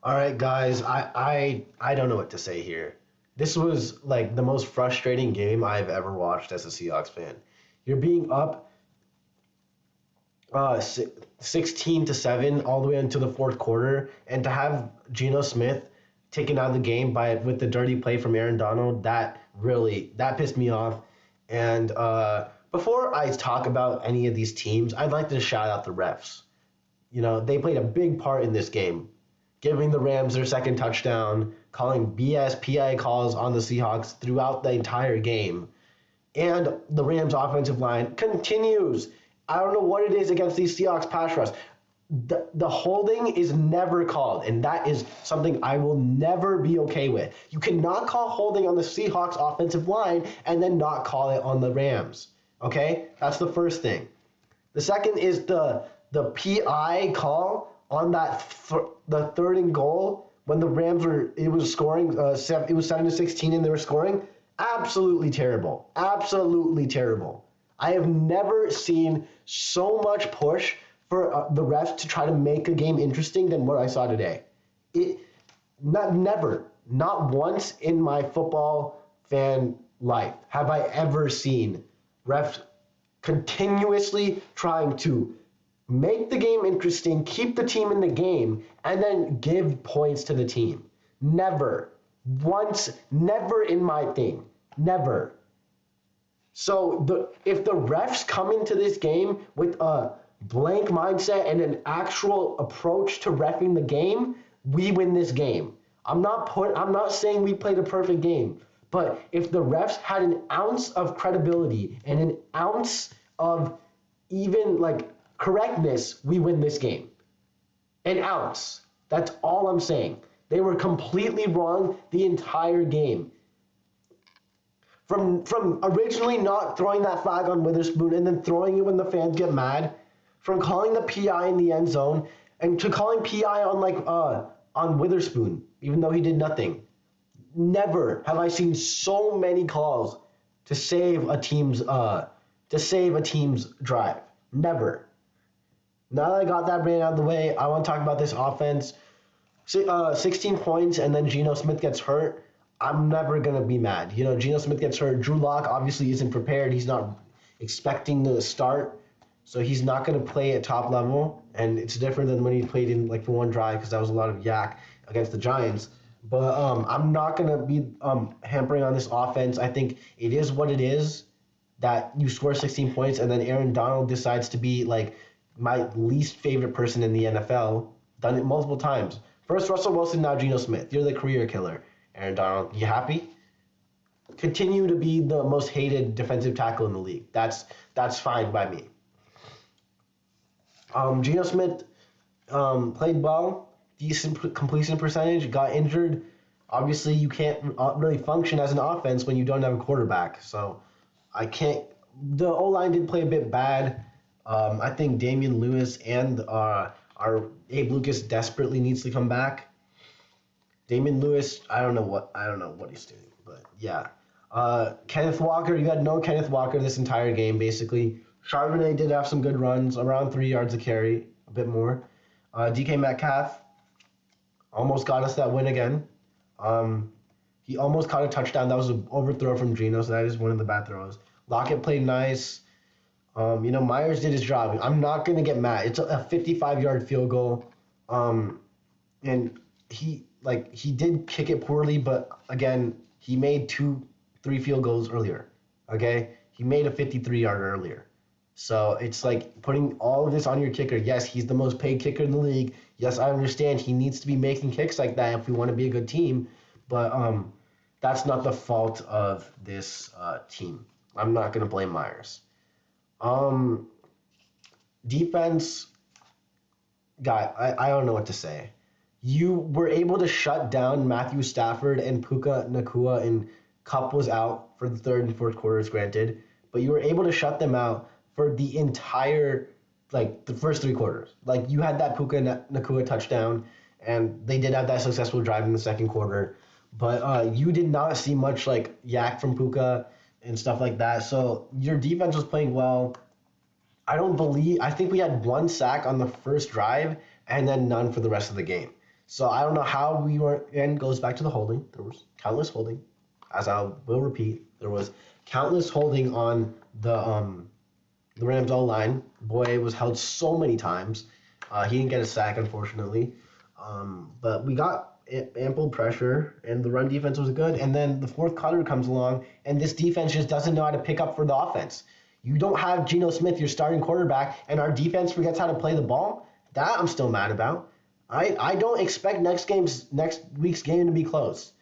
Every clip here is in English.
All right, guys, I don't know what to say here. This was like the most frustrating game I've ever watched as a Seahawks fan. You're being up 16-7 all the way into the fourth quarter, and to have Geno Smith taken out of the game by with the dirty play from Aaron Donald, that pissed me off. And before I talk about any of these teams, I'd like to shout out the refs. They played a big part in this game, giving the Rams their second touchdown, calling BS PI calls on the Seahawks throughout the entire game. And the Rams offensive line continues. I don't know what it is against these Seahawks pass rush. The holding is never called, and that is something I will never be okay with. You cannot call holding on the Seahawks offensive line and then not call it on the Rams. Okay? That's the first thing. The second is the PI call on the third and goal when the Rams it was scoring it was 7-16 and they were scoring. Absolutely terrible. Absolutely terrible. I have never seen so much push for the refs to try to make a game interesting than what I saw today. Not once in my football fan life have I ever seen refs continuously trying to make the game interesting, keep the team in the game, and then give points to the team. Never. Once, never in my thing. Never. So if the refs come into this game with a blank mindset and an actual approach to reffing the game, we win this game. I'm not saying we played a perfect game, but if the refs had an ounce of credibility and an ounce of even like correctness, we win this game. An ounce. That's all I'm saying. They were completely wrong the entire game. From originally not throwing that flag on Witherspoon and then throwing it when the fans get mad, from calling the PI in the end zone and to calling PI on Witherspoon, even though he did nothing. Never have I seen so many calls to save a team's drive. Never. Now that I got that ran out of the way, I want to talk about this offense. 16 points and then Geno Smith gets hurt. I'm never going to be mad. Geno Smith gets hurt. Drew Lock obviously isn't prepared. He's not expecting to start, so he's not going to play at top level. And it's different than when he played in for one drive because that was a lot of yak against the Giants. But I'm not going to be hampering on this offense. I think it is what it is that you score 16 points and then Aaron Donald decides to be my least favorite person in the NFL. Done it multiple times. First Russell Wilson, now Geno Smith. You're the career killer. Aaron Donald, you happy? Continue to be the most hated defensive tackle in the league. That's fine by me. Geno Smith played well, decent completion percentage, got injured. Obviously, you can't really function as an offense when you don't have a quarterback. So I can't. The O-line did play a bit bad. I think Damian Lewis and our Abe Lucas desperately needs to come back. Damian Lewis, I don't know what he's doing, but yeah. Kenneth Walker, you had no Kenneth Walker this entire game, basically. Charbonnet did have some good runs, around 3 yards a carry, a bit more. DK Metcalf almost got us that win again. He almost caught a touchdown. That was an overthrow from Geno, so that is one of the bad throws. Lockett played nice. Myers did his job. I'm not going to get mad. It's a 55-yard field goal. And he did kick it poorly, but again, he made 2-3 field goals earlier. Okay? He made a 53-yarder earlier. So it's like putting all of this on your kicker. Yes, he's the most paid kicker in the league. Yes, I understand he needs to be making kicks like that if we want to be a good team, but that's not the fault of this team. I'm not going to blame Myers. Defense, guy, I don't know what to say. You were able to shut down Matthew Stafford and Puka Nacua, and Kupp was out for the third and fourth quarters, granted, but you were able to shut them out for the entire, the first three quarters. You had that Puka Nacua touchdown, and they did have that successful drive in the second quarter, but you did not see much, yak from Puka and stuff like that, so your defense was playing well. I think we had one sack on the first drive, and then none for the rest of the game. So I don't know how we were, and goes back to the holding. There was countless holding, as I will repeat. There was countless holding on the Rams O line. Boy was held so many times. He didn't get a sack, unfortunately. But we got ample pressure, and the run defense was good. And then the fourth quarter comes along, and this defense just doesn't know how to pick up for the offense. You don't have Geno Smith, your starting quarterback, and our defense forgets how to play the ball. That I'm still mad about. I don't expect next week's game to be close.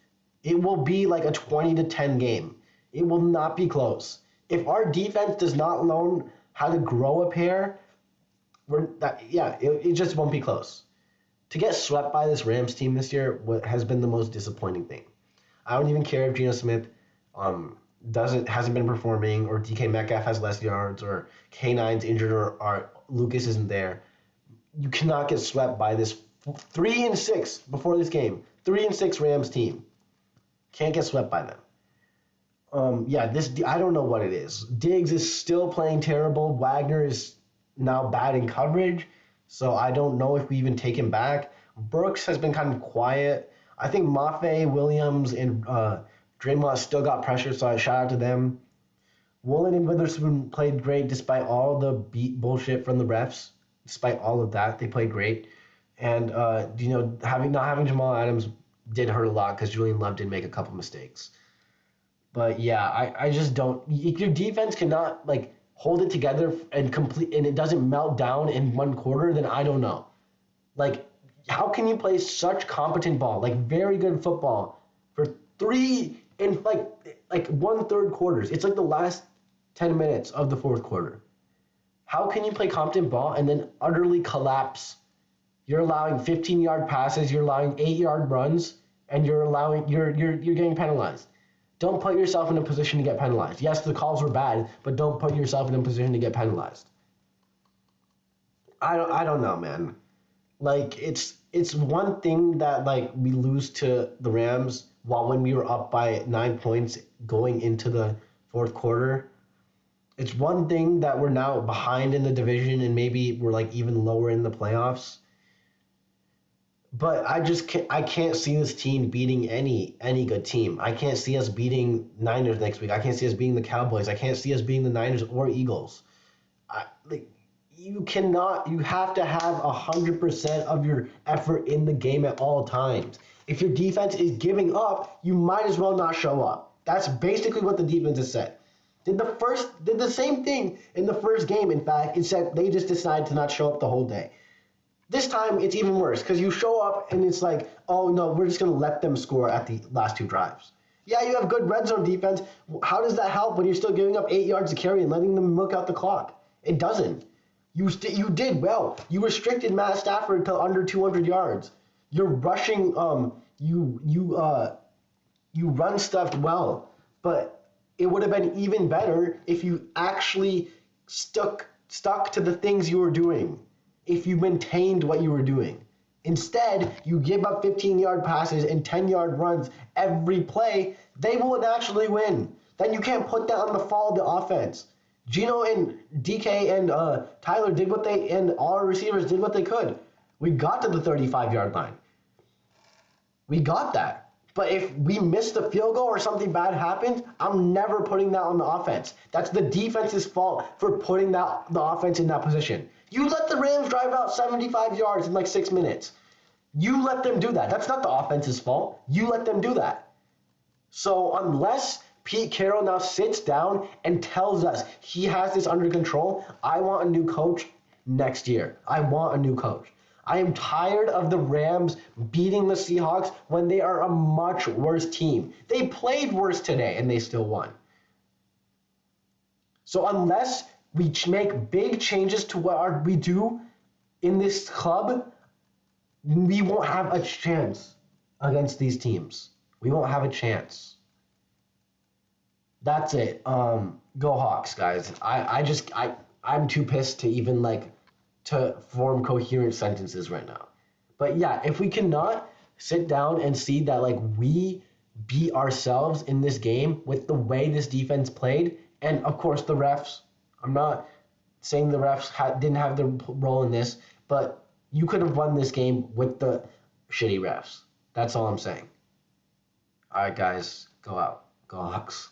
It will be like a 20-10 game. It will not be close. If our defense does not learn how to grow a pair, it just won't be close. To get swept by this Rams team this year has been the most disappointing thing. I don't even care if Geno Smith hasn't been performing, or DK Metcalf has less yards, or K9's injured, or Lucas isn't there. You cannot get swept by this 3-6 before this game. 3-6 Rams team. Can't get swept by them. I don't know what it is. Diggs is still playing terrible. Wagner is now bad in coverage, so I don't know if we even take him back. Burks has been kind of quiet. I think Mafe, Williams, and Draymond still got pressure, so I shout out to them. Woolen and Witherspoon played great despite all the bullshit from the refs. Despite all of that, they played great. And not having Jamal Adams did hurt a lot because Julian Love did make a couple mistakes. But yeah, I just don't. If your defense cannot hold it together and complete, and it doesn't melt down in one quarter, then I don't know. How can you play such competent ball, very good football, for 3 and 1/3 quarters? It's like the last 10 minutes of the fourth quarter. How can you play competent ball and then utterly collapse? You're allowing 15-yard passes, you're allowing 8-yard runs, and you're getting penalized. Don't put yourself in a position to get penalized. Yes, the calls were bad, but don't put yourself in a position to get penalized. I don't know, man. It's one thing that we lose to the Rams when we were up by 9 points going into the fourth quarter. It's one thing that we're now behind in the division and maybe we're even lower in the playoffs. But I can't see this team beating any good team. I can't see us beating Niners next week. I can't see us beating the Cowboys. I can't see us beating the Niners or Eagles. You have to have 100% of your effort in the game at all times. If your defense is giving up, you might as well not show up. That's basically what the defense has said. Did the same thing in the first game, in fact, except they just decided to not show up the whole day. This time, it's even worse because you show up and it's oh no, we're just going to let them score at the last 2 drives. Yeah, you have good red zone defense. How does that help when you're still giving up 8 yards to carry and letting them milk out the clock? It doesn't. You did well. You restricted Matt Stafford to under 200 yards. You're rushing. You run stuffed well, but it would have been even better if you actually stuck to the things you were doing. If you maintained what you were doing. Instead, you give up 15-yard passes and 10-yard runs every play, they will naturally win. Then you can't put that on the fall of the offense. Geno and DK and Tyler and all our receivers did what they could. We got to the 35-yard line. We got that. But if we missed a field goal or something bad happened, I'm never putting that on the offense. That's the defense's fault for putting the offense in that position. You let the Rams drive out 75 yards in 6 minutes. You let them do that. That's not the offense's fault. You let them do that. So unless Pete Carroll now sits down and tells us he has this under control, I want a new coach next year. I want a new coach. I am tired of the Rams beating the Seahawks when they are a much worse team. They played worse today and they still won. So unless we make big changes to what we do in this club, we won't have a chance against these teams. We won't have a chance. That's it. Go Hawks, guys. I'm too pissed to even to form coherent sentences right now. But yeah, if we cannot sit down and see that we beat ourselves in this game with the way this defense played, and of course the refs. I'm not saying the refs didn't have their role in this, but you could have won this game with the shitty refs. That's all I'm saying. All right, guys, go out. Go Hawks.